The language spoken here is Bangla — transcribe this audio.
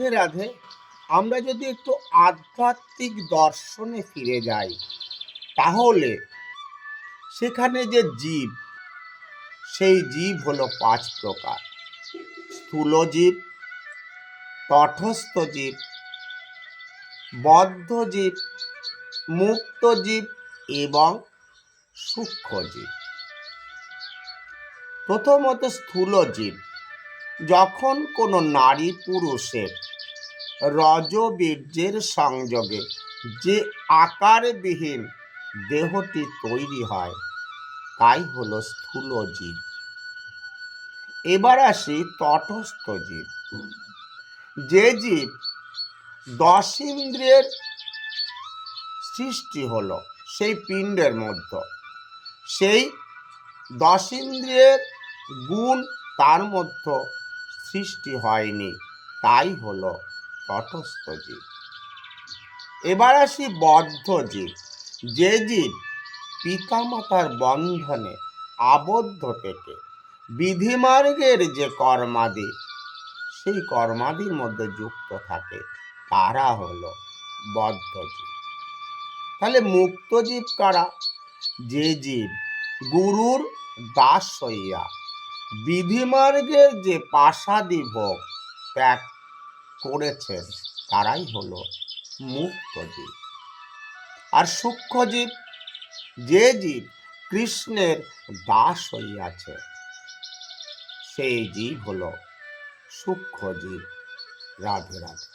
রাধে রাধে। আমরা যদি একটু আধ্যাত্মিক দর্শনে ফিরে যাই, তাহলে সেখানে যে জীব, সেই জীব হলো 5 প্রকার। স্থূল জীব, তটস্থ জীব, বদ্ধ জীব, মুক্ত জীব এবং সূক্ষ্ম জীব। প্রথমত স্থূল জীব। যখন কোনো নারী পুরুষের রজবীর্যের সংযোগে যে আকারবিহীন দেহটি তৈরি হয়, তাই হলো স্থূল জীব। এবার আসি তটস্থ জীব। যে জীব 10 ইন্দ্রিয়ের সৃষ্টি হলো সেই পিণ্ডের মধ্যে, সেই 10 ইন্দ্রিয়ের গুণ তার মধ্যে সৃষ্টি হয়নি, তাই হলো তটস্থ জীব। এবার আসি বদ্ধ জীব। যে জীব পিতামাতার বন্ধনে আবদ্ধ থেকে বিধিমার্গের যে কর্মাদি, সেই কর্মাদির মধ্যে যুক্ত থাকে, তারা হলো বদ্ধ জীব। তাহলে মুক্ত জীব কারা? যে জীব গুরুর দাস হইয়া বিধিমার্গের যে পাশাদি ভোগ ত্যাগ করেছেন, তারাই হলো মুক্ত জীব। আর সূক্ষ্ম জীব, যে জীব কৃষ্ণের দাস হইয়াছে, সেই জীব হলো সূক্ষ্ম জীব। রাধে রাধে।